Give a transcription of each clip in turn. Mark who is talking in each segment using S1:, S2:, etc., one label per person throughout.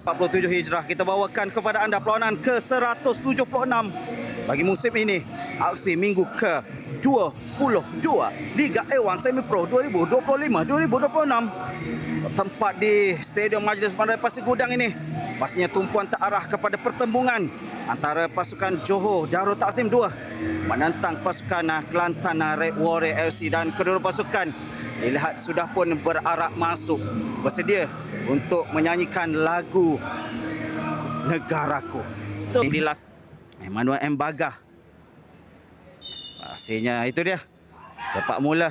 S1: 47 Hijrah kita bawakan kepada anda perlawanan ke-176 bagi musim ini, aksi minggu ke-22 Liga A1 Semi Pro 2025-2026 tempat di Stadium Majlis Bandaraya Pasir Gudang ini. Pastinya tumpuan terarah kepada pertembungan antara pasukan Johor Darul Takzim 2 menentang pasukan Kelantan Red Warrior FC, dan kedua pasukan dilihat sudah pun berarak masuk bersedia untuk menyanyikan lagu Negaraku. Emmanuel M. Bagah. Pastinya itu dia sepak mula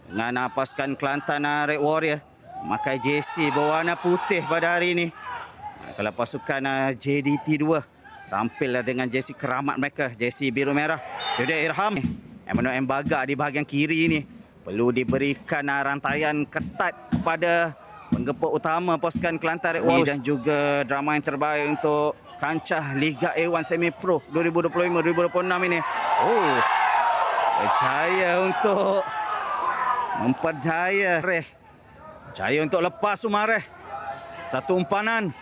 S1: dengan pasukan Kelantan Red Warrior memakai jersey berwarna putih pada hari ini. Kalau pasukan JDT 2 tampil dengan jersey keramat mereka, jersey biru merah. Itu dia Irham. Emmanuel M. Bagah di bahagian kiri ini perlu diberikan rantaian ketat kepada penggempur utama pasukan Kelantan Red Warriors, dan juga drama yang terbaik untuk kancah Liga A1 Semi Pro 2025-2026 ini. Oh, berjaya untuk memperdaya Reh. Jaya untuk lepas Sumareh. Satu umpanan.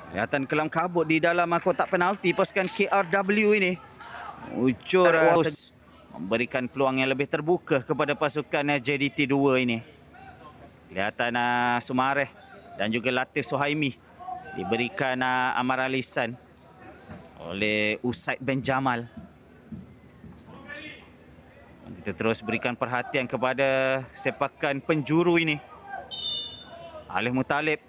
S1: Kelihatan kelam kabut di dalam kotak penalti pasukan KRW ini. Ujur memberikan peluang yang lebih terbuka kepada pasukan JDT 2 ini. Kelihatan Sumareh dan juga Latif Suhaimi diberikan amaran lisan oleh Usaid bin Jamal. Kita terus berikan perhatian kepada sepakan penjuru ini. Alif Muttalib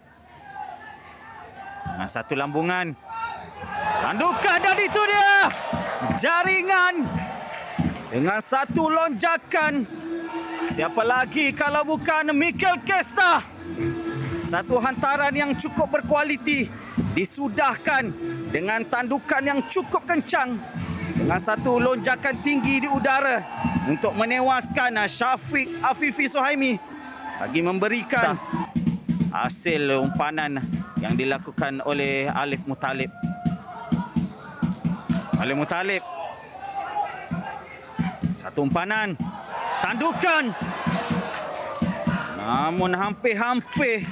S1: dengan satu lambungan. Tandukan, dan itu dia jaringan dengan satu lonjakan. Siapa lagi kalau bukan Mikel Kesta. Satu hantaran yang cukup berkualiti disudahkan dengan tandukan yang cukup kencang dengan satu lonjakan tinggi di udara untuk menewaskan Syafiq Afifi Suhaimi bagi memberikan hasil umpanan yang dilakukan oleh Alif Muttalib. Alif Muttalib, satu umpanan, tandukan, namun hampir-hampir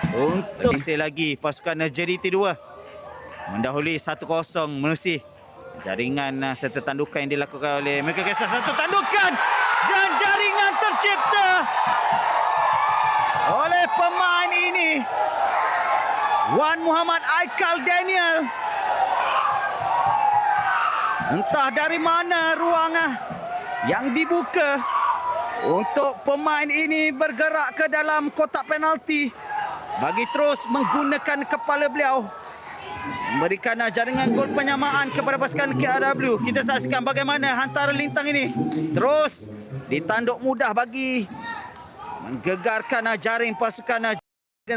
S1: untuk lagi pasukan JDT 2 mendahului 1-0 menerusi jaringan serta tandukan yang dilakukan oleh Mikel Kesta. Satu tandukan dan jaringan tercipta oleh pemain ini, Wan Muhammad Aikal Daniel. Entah dari mana ruang yang dibuka untuk pemain ini bergerak ke dalam kotak penalti bagi terus menggunakan kepala beliau memberikan jaringan gol penyamaan kepada pasukan KRW. Kita saksikan bagaimana hantaran lintang ini terus ditanduk mudah bagi menggegarkan jaring pasukan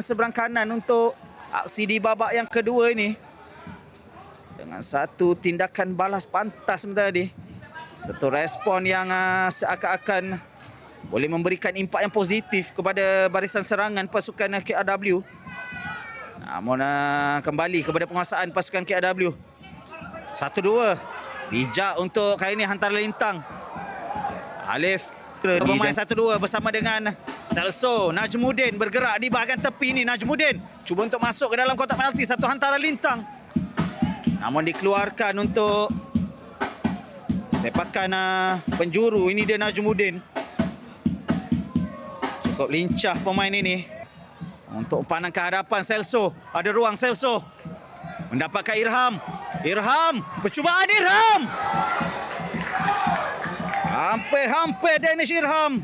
S1: seberang kanan untuk aksi di babak yang kedua ini. Dengan satu tindakan balas pantas tadi, satu respon yang seakan-akan boleh memberikan impak yang positif kepada barisan serangan pasukan KRW. Namun kembali kepada penguasaan pasukan KRW. 1-2. Bijak untuk kali ini hantaran lintang. Alif bermain 1-2 bersama dengan Celso. Najmuddin bergerak di bahagian tepi ini. Najmuddin cuba untuk masuk ke dalam kotak penalti. Satu hantaran lintang, namun dikeluarkan untuk sepakan penjuru. Ini dia Najmuddin. Cukup lincah pemain ini untuk umpanan ke hadapan Celso. Ada ruang Celso mendapatkan Irham. Irham, percubaan Irham. Hampir-hampir Danish Irham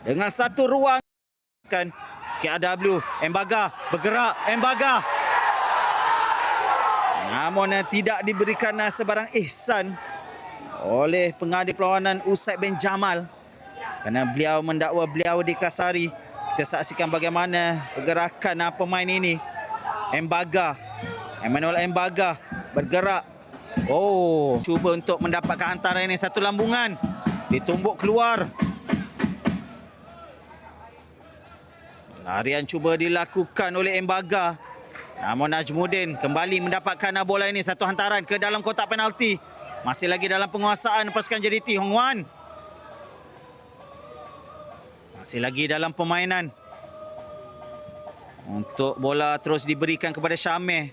S1: dengan satu ruang. KRW, Bagah bergerak. Bagah, namun tidak diberikan sebarang ihsan oleh pengadil perlawanan Usaid bin Jamal kerana beliau mendakwa beliau dikasari. Kita saksikan bagaimana pergerakan pemain ini. Bagah, Emmanuel M. Bagah bergerak. Oh, cuba untuk mendapatkan hantaran ini. Satu lambungan ditumbuk keluar. Larian cuba dilakukan oleh Bagah, namun Najmuddin kembali mendapatkan bola ini. Satu hantaran ke dalam kotak penalti. Masih lagi dalam penguasaan pasukan JDT. Hong Wan masih lagi dalam permainan. Untuk bola terus diberikan kepada Syamir.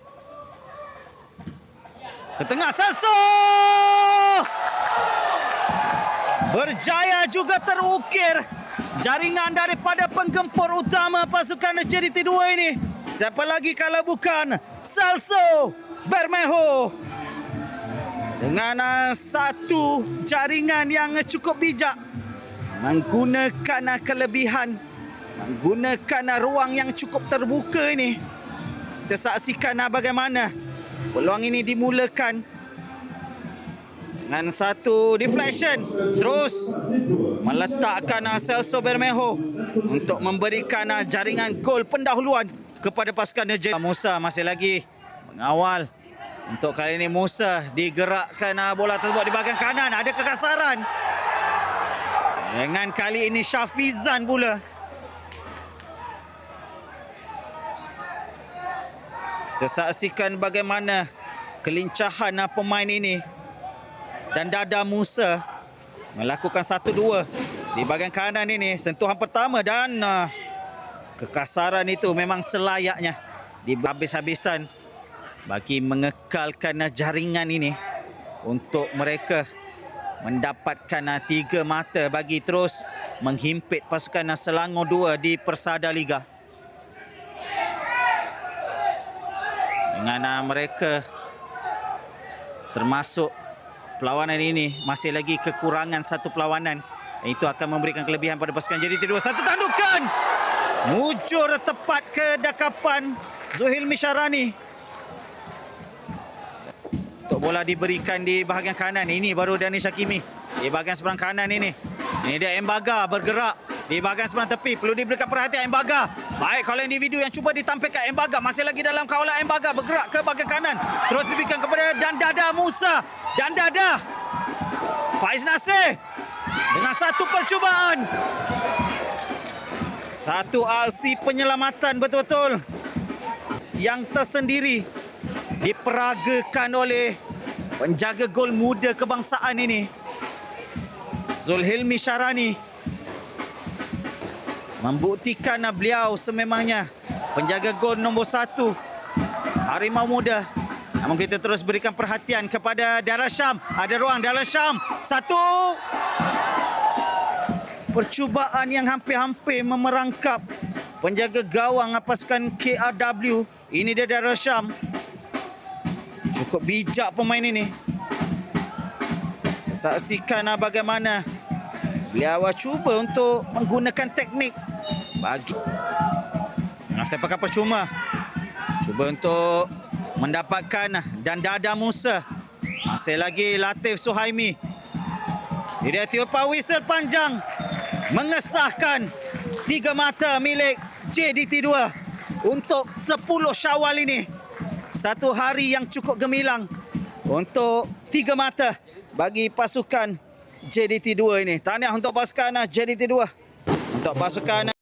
S1: Ke tengah, Celso! Berjaya juga terukir jaringan daripada penggempur utama pasukan JDT2 ini. Siapa lagi kalau bukan Celso Bermejo. Dengan satu jaringan yang cukup bijak. Menggunakan kelebihan, menggunakan ruang yang cukup terbuka ini. Kita saksikan bagaimana peluang ini dimulakan dengan satu deflection. Terus meletakkan Celso Bermejo untuk memberikan jaringan gol pendahuluan kepada pasukan JDT. Musa masih lagi mengawal. Untuk kali ini Musa digerakkan bola tersebut di bahagian kanan. Ada kekasaran. Dengan kali ini Syafizan pula. Kita saksikan bagaimana kelincahan pemain ini. Dan Dada Musa melakukan 1-2 di bahagian kanan ini. Sentuhan pertama dan kekasaran itu memang selayaknya di habis-habisan bagi mengekalkan jaringan ini untuk mereka mendapatkan 3 mata bagi terus menghimpit pasukan Selangor 2 di Persada Liga. Dengan mereka termasuk perlawanan ini masih lagi kekurangan satu perlawanan. Itu akan memberikan kelebihan pada pasukan JDT2. Satu tandukan. Mujur tepat ke dakapan Zulhilmi Syarani. Untuk bola diberikan di bahagian kanan. Ini baru Danish Hakimi. Di bahagian seberang kanan ini. Ini dia Mbaga bergerak di bahagian seberang tepi. Perlu diberikan perhatian Mbaga. Baik kalau individu yang cuba ditampilkan Mbaga. Masih lagi dalam kawalan Mbaga. Bergerak ke bahagian kanan. Terus diberikan kepada Dandada Musa. Dandada. Faiz Nasir. Dengan satu percubaan. Satu aksi penyelamatan betul-betul yang tersendiri diperagakan oleh penjaga gol muda kebangsaan ini, Zulhilmi Syarani. Membuktikan beliau sememangnya penjaga gol nombor 1 Harimau Muda. Namun kita terus berikan perhatian kepada Darul Syam. Ada ruang Darul Syam. Satu percubaan yang hampir-hampir memerangkap penjaga gawang pasukan KRW. Ini dia Darul Syam. Cukup bijak pemain ini. Saksikan bagaimana beliau cuba untuk menggunakan teknik bagi sepakan percuma. Cuba untuk mendapatkan dan Dada Musa. Masih lagi Latif Suhaimi. Dia tiupan whistle panjang mengesahkan 3 mata milik JDT2 untuk 10 Syawal ini. Satu hari yang cukup gemilang untuk 3 mata bagi pasukan JDT2 ini. Tahniah untuk pasukan JDT2. Untuk pasukan